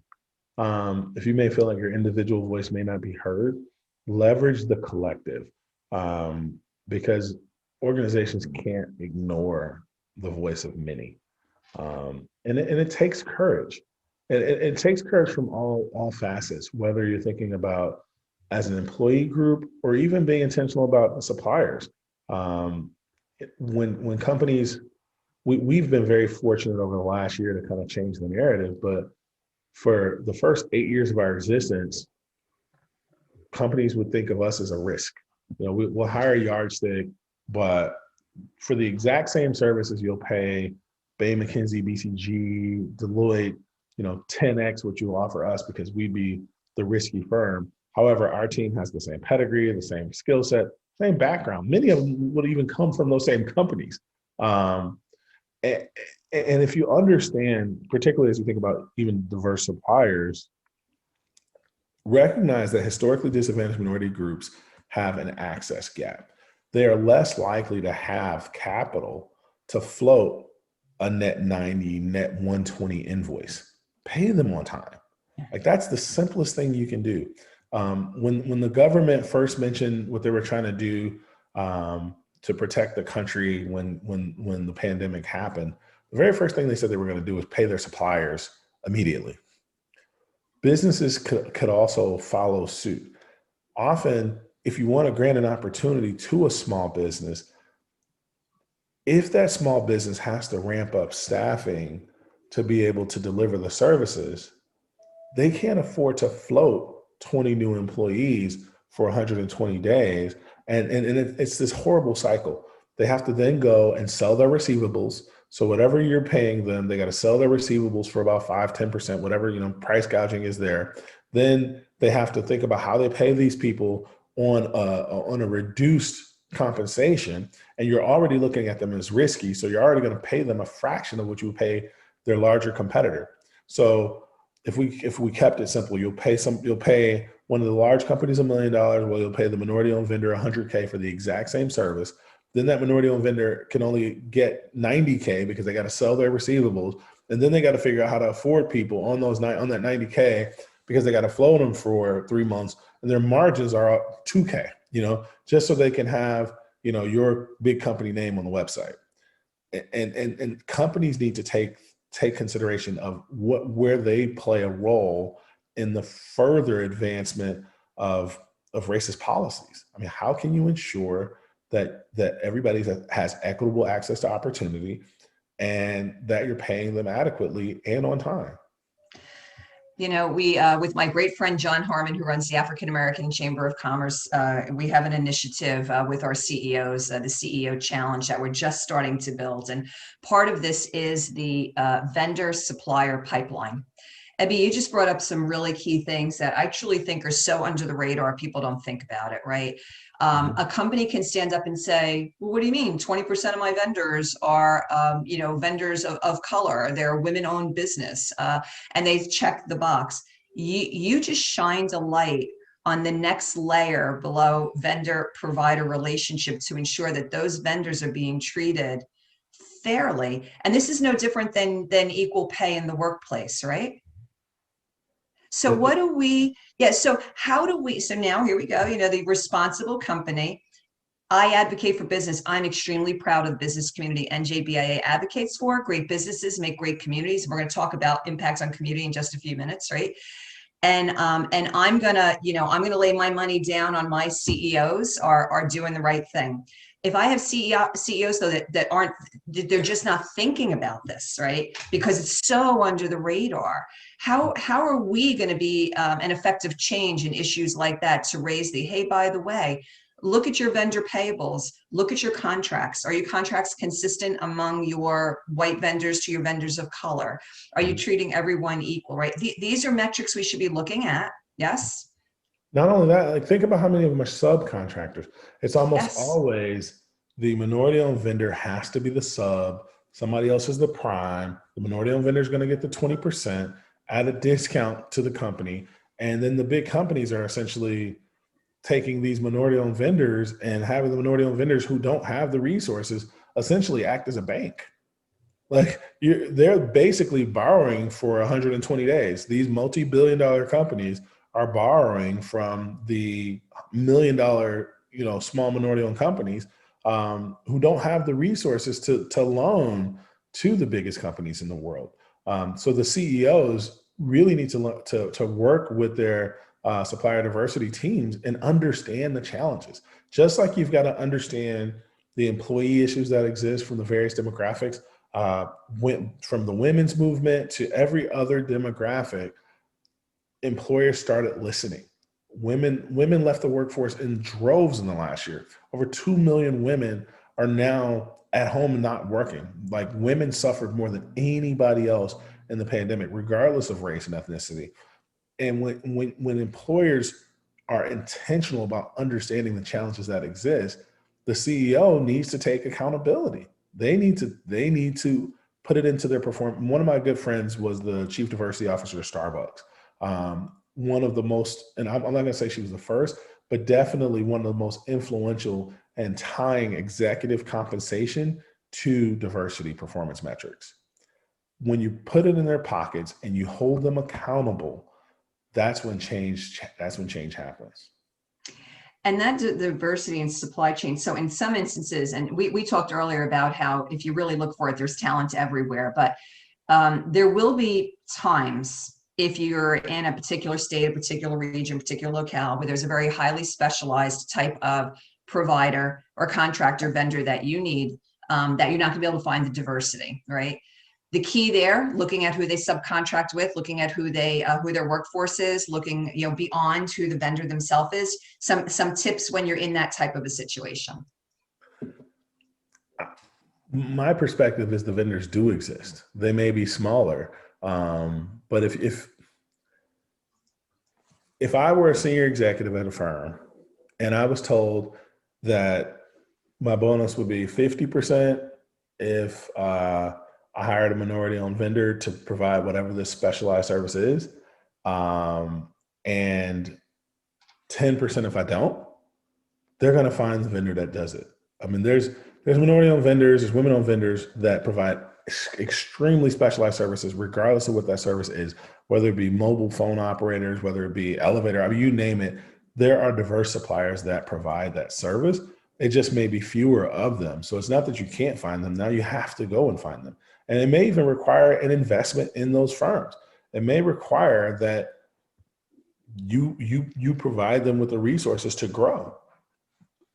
if you may feel like your individual voice may not be heard, leverage the collective, because organizations can't ignore the voice of many. And it takes courage. It takes courage from all facets, whether you're thinking about as an employee group or even being intentional about suppliers. When companies, we've been very fortunate over the last year to kind of change the narrative, but for the first 8 years of our existence, companies would think of us as a risk. We'll hire Yardstick, but for the exact same services, you'll pay Bain, McKinsey, BCG, Deloitte, 10x what you'll offer us because we'd be the risky firm. However, our team has the same pedigree, the same skill set, same background. Many of them would even come from those same companies. And if you understand, particularly as you think about even diverse suppliers, recognize that historically disadvantaged minority groups have an access gap. They are less likely to have capital to float a net 90, net 120 invoice. Pay them on time. Like, that's the simplest thing you can do. When the government first mentioned what they were trying to do to protect the country when the pandemic happened, the very first thing they said they were going to do was pay their suppliers immediately. Businesses could also follow suit. Often, if you want to grant an opportunity to a small business, if that small business has to ramp up staffing to be able to deliver the services, they can't afford to float 20 new employees for 120 days. And it's this horrible cycle. They have to then go and sell their receivables. So whatever you're paying them, they got to sell their receivables for about 5-10%, whatever, price gouging is there. Then they have to think about how they pay these people on a reduced compensation, and you're already looking at them as risky. So you're already going to pay them a fraction of what you would pay their larger competitor. So if we kept it simple, you'll pay one of the large companies $1 million, well, you'll pay the minority-owned vendor $100K for the exact same service. Then that minority-owned vendor can only get $90K because they got to sell their receivables, and then they got to figure out how to afford people on that $90K because they got to float them for 3 months, and their margins are up $2K, just so they can have, your big company name on the website. And companies need to take consideration of where they play a role in the further advancement of racist policies. I mean, how can you ensure that everybody has equitable access to opportunity and that you're paying them adequately and on time? We, with my great friend, John Harmon, who runs the African American Chamber of Commerce, we have an initiative with our CEOs, the CEO Challenge, that we're just starting to build. And part of this is the vendor supplier pipeline. Ebbie, you just brought up some really key things that I truly think are so under the radar, people don't think about it, right? A company can stand up and say, well, what do you mean? 20% of my vendors are, vendors of color. They're women-owned business, and they check the box. You just shined a light on the next layer below vendor-provider relationship to ensure that those vendors are being treated fairly. And this is no different than equal pay in the workplace, right? So what do we, so how do we, so now here we go, the responsible company. I advocate for business. I'm extremely proud of the business community NJBIA advocates for. Great businesses make great communities. We're going to talk about impacts on community in just a few minutes, right? And I'm gonna, I'm gonna lay my money down on my CEOs are doing the right thing. If I have CEOs though that aren't, they're just not thinking about this, right? Because it's so under the radar. How are we going to be an effective change in issues like that to raise the, hey, by the way, look at your vendor payables, look at your contracts. Are your contracts consistent among your white vendors to your vendors of color? Are you treating everyone equal, right? These are metrics we should be looking at. Yes. Not only that, like think about how many of them are subcontractors. It's almost always the minority-owned vendor has to be the sub. Somebody else is the prime. The minority-owned vendor is going to get the 20% at a discount to the company. And then the big companies are essentially taking these minority-owned vendors and having the minority-owned vendors who don't have the resources essentially act as a bank. Like they're basically borrowing for 120 days. These multi-billion-dollar companies are borrowing from the $1 million, small minority-owned companies who don't have the resources to loan to the biggest companies in the world. So the CEOs really need to work with their supplier diversity teams and understand the challenges. Just like you've got to understand the employee issues that exist from the various demographics, from the women's movement to every other demographic, employers started listening. Women left the workforce in droves in the last year. Over 2 million women are now at home and not working. Like women suffered more than anybody else in the pandemic, regardless of race and ethnicity. And when employers are intentional about understanding the challenges that exist, the CEO needs to take accountability. They need to put it into their performance. One of my good friends was the chief diversity officer of Starbucks. One of the most, and I'm not going to say she was the first, but definitely one of the most influential and tying executive compensation to diversity performance metrics. When you put it in their pockets and you hold them accountable, that's when change happens. And that diversity in supply chain. So in some instances, and we talked earlier about how if you really look for it, there's talent everywhere, but there will be times if you're in a particular state, a particular region, particular locale, where there's a very highly specialized type of provider or contractor vendor that you need, that you're not gonna be able to find the diversity, right? The key there, looking at who they subcontract with, looking at who their workforce is, looking beyond who the vendor themselves is. Some tips when you're in that type of a situation. My perspective is the vendors do exist. They may be smaller, but if I were a senior executive at a firm and I was told that my bonus would be 50% if I hired a minority-owned vendor to provide whatever this specialized service is, and 10% if I don't. They're going to find the vendor that does it. I mean, there's minority-owned vendors, there's women-owned vendors that provide extremely specialized services, regardless of what that service is, whether it be mobile phone operators, whether it be elevator, I mean, you name it. There are diverse suppliers that provide that service. It just may be fewer of them. So it's not that you can't find them. Now you have to go and find them. And it may even require an investment in those firms. It may require that you provide them with the resources to grow.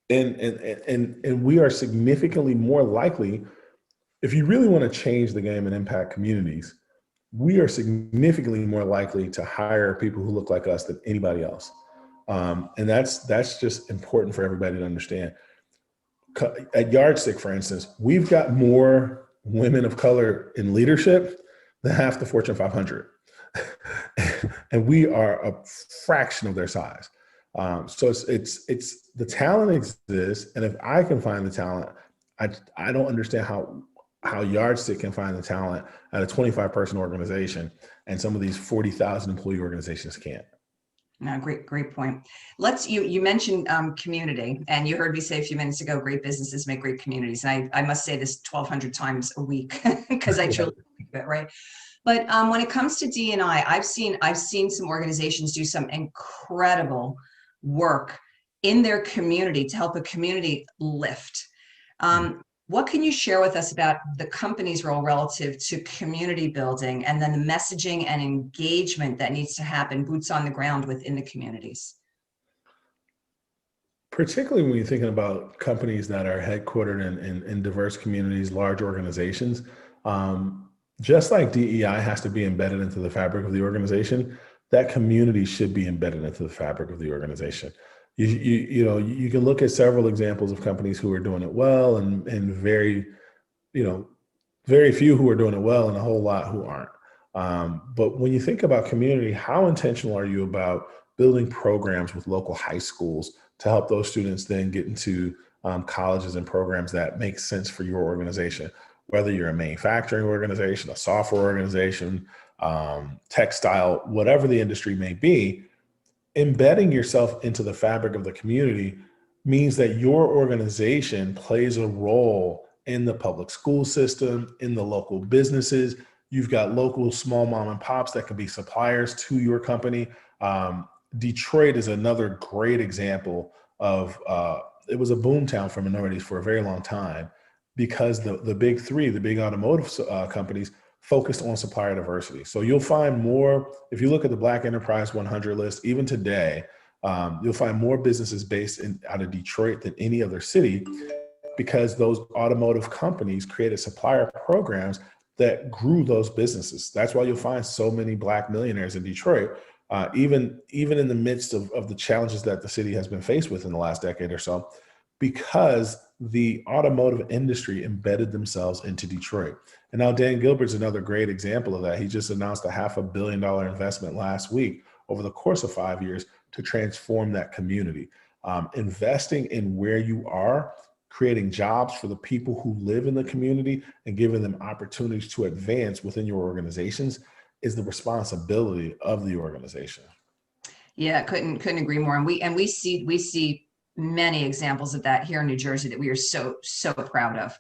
And we are significantly more likely, if you really want to change the game and impact communities, we are significantly more likely to hire people who look like us than anybody else. And that's just important for everybody to understand. At Yardstick, for instance, we've got more women of color in leadership than half the Fortune 500. And we are a fraction of their size. So it's the talent exists, and if I can find the talent, I don't understand how Yardstick can find the talent at a 25-person organization, and some of these 40,000 employee organizations can't. No, great point. You mentioned community, and you heard me say a few minutes ago, great businesses make great communities. And I must say this 1,200 times a week because I truly believe it, right? But when it comes to D&I, I've seen some organizations do some incredible work in their community to help a community lift. What can you share with us about the company's role relative to community building, and then the messaging and engagement that needs to happen, boots on the ground within the communities? Particularly when you're thinking about companies that are headquartered in diverse communities, large organizations, just like DEI has to be embedded into the fabric of the organization, that community should be embedded into the fabric of the organization. You can look at several examples of companies who are doing it well, and very few who are doing it well, and a whole lot who aren't. But when you think about community, how intentional are you about building programs with local high schools to help those students then get into colleges and programs that make sense for your organization? Whether you're a manufacturing organization, a software organization, textile, whatever the industry may be, embedding yourself into the fabric of the community means that your organization plays a role in the public school system, in the local businesses. You've got local small mom and pops that can be suppliers to your company. Detroit is another great example of, it was a boomtown for minorities for a very long time, because the big three, the big automotive companies, focused on supplier diversity. So you'll find more, if you look at the Black Enterprise 100 list, even today, you'll find more businesses based out of Detroit than any other city, because those automotive companies created supplier programs that grew those businesses. That's why you'll find so many Black millionaires in Detroit, even in the midst of the challenges that the city has been faced with in the last decade or so, because the automotive industry embedded themselves into Detroit. And now Dan Gilbert's another great example of that. He just announced a $500 million investment last week over the course of 5 years to transform that community. Investing in where you are, creating jobs for the people who live in the community, and giving them opportunities to advance within your organizations is the responsibility of the organization. Yeah, couldn't agree more. And we see many examples of that here in New Jersey that we are so proud of.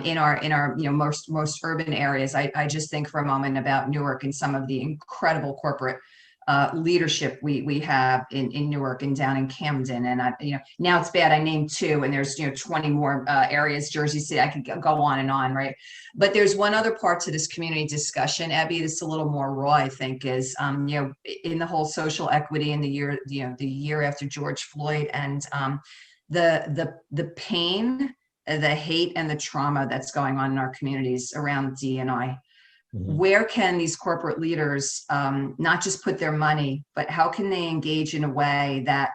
In our most urban areas. I just think for a moment about Newark and some of the incredible corporate leadership we have in Newark and down in Camden. And now it's bad I named two, and there's 20 more areas, Jersey City, I could go on and on, right? But there's one other part to this community discussion, Ebbie, that's a little more raw, I think, is in the whole social equity in the year after George Floyd, and the pain, the hate, and the trauma that's going on in our communities around D&I. Where can these corporate leaders not just put their money, but how can they engage in a way that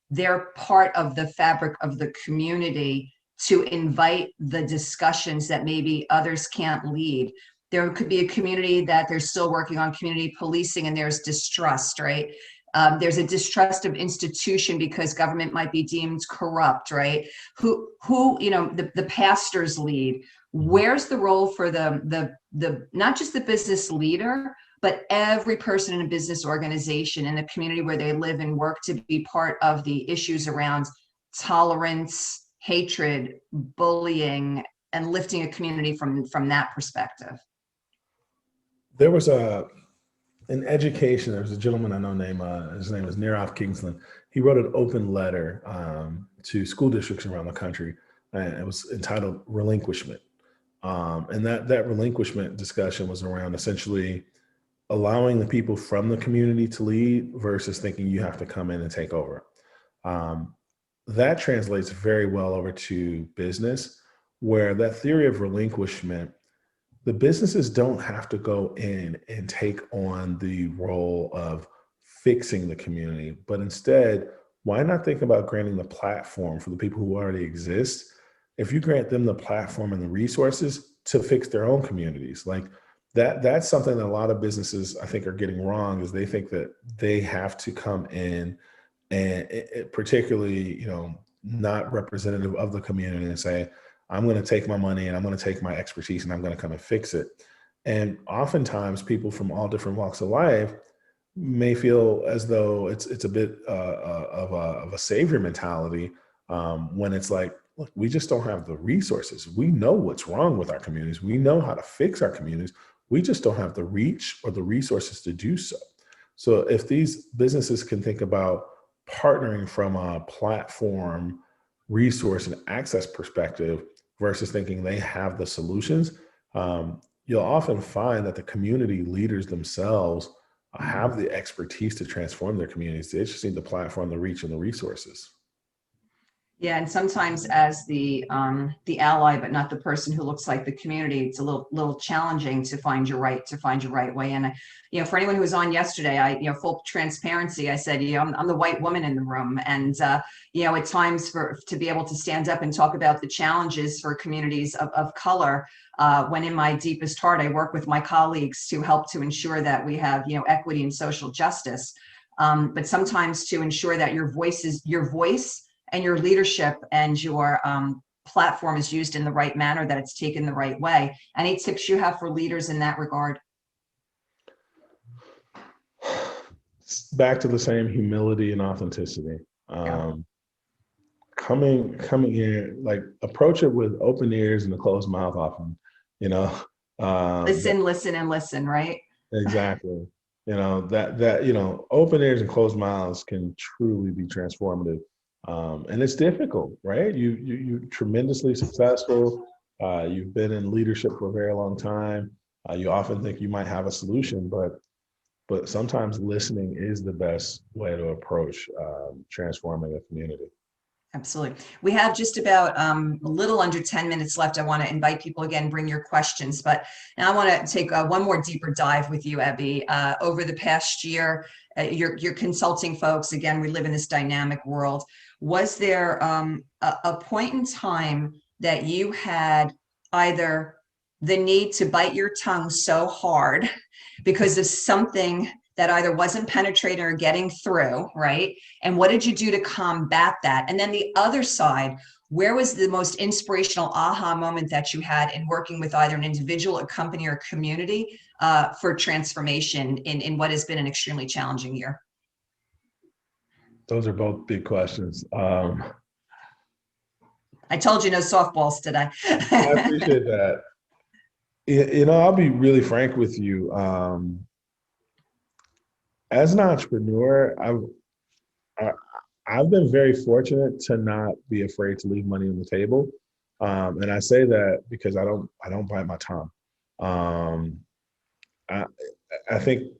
they're part of the fabric of the community to invite the discussions that maybe others can't lead? There could be a community that they're still working on community policing, and there's distrust, right? There's a distrust of institution because government might be deemed corrupt, right? Who the pastors lead. Where's the role for the not just the business leader, but every person in a business organization in the community where they live and work to be part of the issues around tolerance, hatred, bullying, and lifting a community from that perspective? There was in education, there was a gentleman I know named, his name was Nirav Kingsland. He wrote an open letter to school districts around the country, and it was entitled Relinquishment. And that relinquishment discussion was around essentially allowing the people from the community to lead versus thinking you have to come in and take over. That translates very well over to business, where that theory of relinquishment, the businesses don't have to go in and take on the role of fixing the community, but instead, why not think about granting the platform for the people who already exist? If you grant them the platform and the resources to fix their own communities, like that's something that a lot of businesses I think are getting wrong, is they think that they have to come in and particularly, not representative of the community, and say, I'm going to take my money and I'm going to take my expertise and I'm going to come and fix it. And oftentimes people from all different walks of life may feel as though it's a bit of a savior mentality, when it's like, look, we just don't have the resources. We know what's wrong with our communities. We know how to fix our communities. We just don't have the reach or the resources to do so. So if these businesses can think about partnering from a platform, resource, and access perspective versus thinking they have the solutions, you'll often find that the community leaders themselves have the expertise to transform their communities. They just need the platform, the reach, and the resources. Yeah, and sometimes as the ally, but not the person who looks like the community, it's a little challenging to find your right way. And for anyone who was on yesterday, full transparency, I said, I'm the white woman in the room, and at times to be able to stand up and talk about the challenges for communities of color. When in my deepest heart, I work with my colleagues to help to ensure that we have equity and social justice. But sometimes to ensure that your voice and your leadership and your platform is used in the right manner, that it's taken the right way. Any tips you have for leaders in that regard? Back to the same humility and authenticity. Coming in, like, approach it with open ears and a closed mouth often, listen and listen, right? Exactly. That open ears and closed mouths can truly be transformative. And it's difficult, right? You're tremendously successful. You've been in leadership for a very long time. You often think you might have a solution, but sometimes listening is the best way to approach transforming a community. Absolutely. We have just about a little under 10 minutes left. I want to invite people again, bring your questions, but now I want to take one more deeper dive with you, Ebbie. Over the past year, you're consulting folks. Again, we live in this dynamic world. Was there a point in time that you had either the need to bite your tongue so hard because of something that either wasn't penetrating or getting through, right? And what did you do to combat that? And then the other side, where was the most inspirational aha moment that you had in working with either an individual, a company, or a community for transformation in what has been an extremely challenging year? Those are both big questions. I told you no softballs today. I appreciate that. I'll be really frank with you. As an entrepreneur, I've been very fortunate to not be afraid to leave money on the table, and I say that because I don't bite my tongue. I think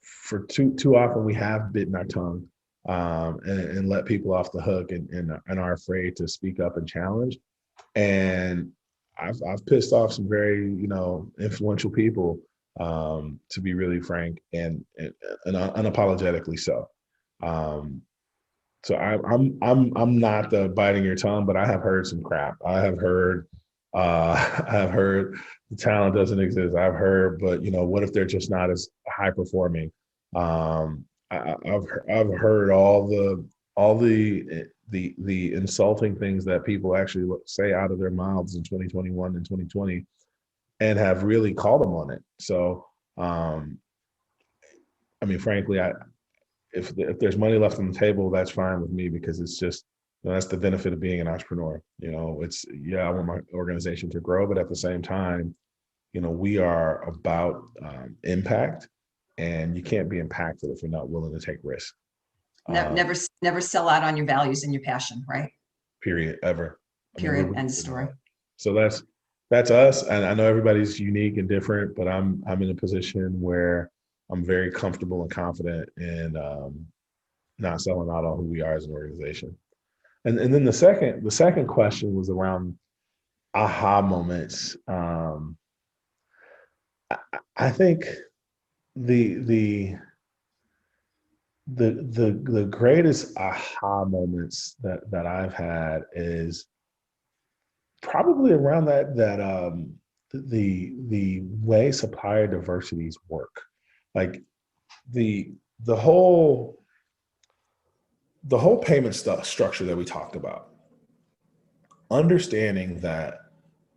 for too often we have bitten our tongue and let people off the hook and are afraid to speak up and challenge. And I've pissed off some very influential people. To be really frank, and unapologetically so. So I'm not the biting your tongue, but I have heard some crap. I have heard the talent doesn't exist. I've heard, but what if they're just not as high performing? I've heard all the insulting things that people actually say out of their mouths in 2021 and 2020, and have really called them on it. So, I mean, frankly, if there's money left on the table, that's fine with me, because it's just, that's the benefit of being an entrepreneur. It's, yeah, I want my organization to grow, but at the same time, we are about impact, and you can't be impactful if you're not willing to take risks. Never sell out on your values and your passion, right? Period, ever. Period. End of story. So that's us. And I know everybody's unique and different, but I'm in a position where I'm very comfortable and confident in not selling out on who we are as an organization. And then the second question was around aha moments. I think the greatest aha moments that I've had is probably around the way supplier diversities work. Like the whole payment structure that we talked about, understanding that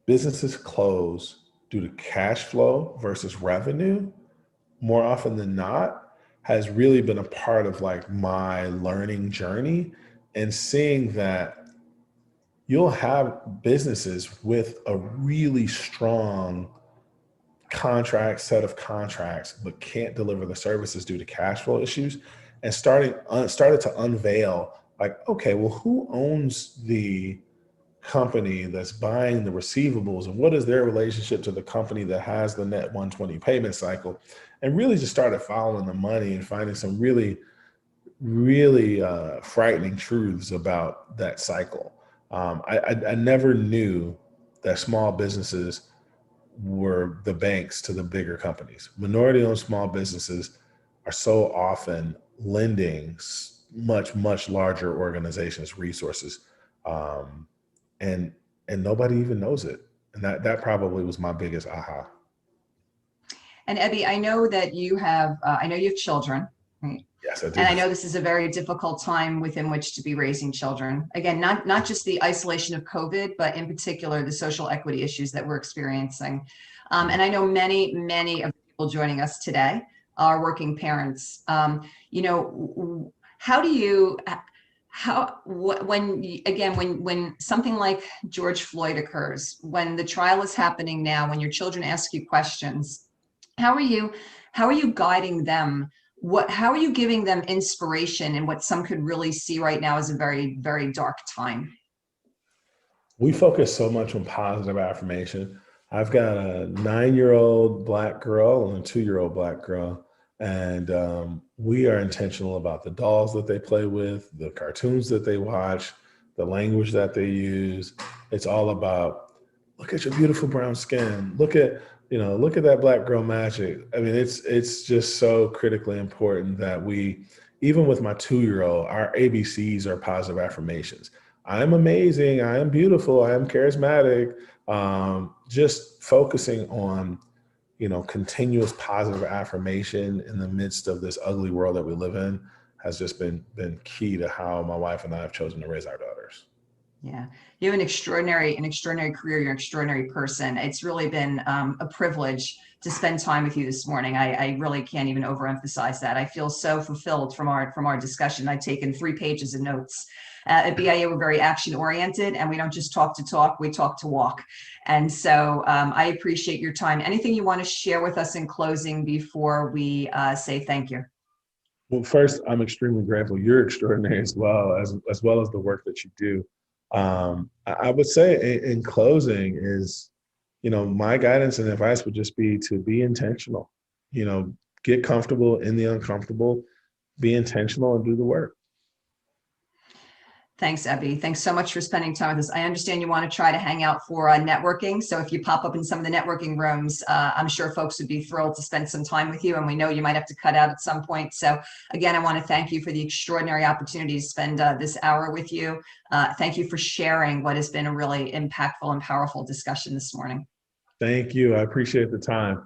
businesses close due to cash flow versus revenue more often than not, has really been a part of like my learning journey, and seeing that you'll have businesses with a really strong set of contracts, but can't deliver the services due to cash flow issues, and started to unveil like, okay, well, who owns the company that's buying the receivables, and what is their relationship to the company that has the net 120 payment cycle, and really just started following the money and finding some really frightening truths about that cycle. I never knew that small businesses were the banks to the bigger companies. Minority-owned small businesses are so often lending much larger organizations resources, and nobody even knows it. And that probably was my biggest aha. And Ebbie, I know that you have children, right? Yes, I do. And I know this is a very difficult time within which to be raising children. Again, not just the isolation of COVID, but in particular, the social equity issues that we're experiencing. And I know many of the people joining us today are working parents. How do you, when something like George Floyd occurs, when the trial is happening now, when your children ask you questions, how are you guiding them? How are you giving them inspiration in what some could really see right now as a very, very dark time? We focus so much on positive affirmation. I've got a 9-year-old Black girl and a 2-year-old Black girl. And we are intentional about the dolls that they play with, the cartoons that they watch, the language that they use. It's all about, look at your beautiful brown skin. Look at that Black girl magic. I mean, it's just so critically important that we, even with my 2-year-old, our ABCs are positive affirmations. I am amazing. I am beautiful. I am charismatic. Just focusing on, continuous positive affirmation in the midst of this ugly world that we live in has just been key to how my wife and I have chosen to raise our daughters. Yeah, you have an extraordinary career. You're an extraordinary person. It's really been a privilege to spend time with you this morning. I really can't even overemphasize that. I feel so fulfilled from our discussion. I've taken 3 pages of notes. At BIA, we're very action oriented, and we don't just talk to talk, we talk to walk. And so I appreciate your time. Anything you want to share with us in closing before we say thank you? Well, first, I'm extremely grateful. You're extraordinary as well as the work that you do. I would say in closing is, my guidance and advice would just be to be intentional, get comfortable in the uncomfortable, be intentional, and do the work. Thanks, Ebbie. Thanks so much for spending time with us. I understand you want to try to hang out for networking. So if you pop up in some of the networking rooms, I'm sure folks would be thrilled to spend some time with you. And we know you might have to cut out at some point. So again, I want to thank you for the extraordinary opportunity to spend this hour with you. Thank you for sharing what has been a really impactful and powerful discussion this morning. Thank you. I appreciate the time.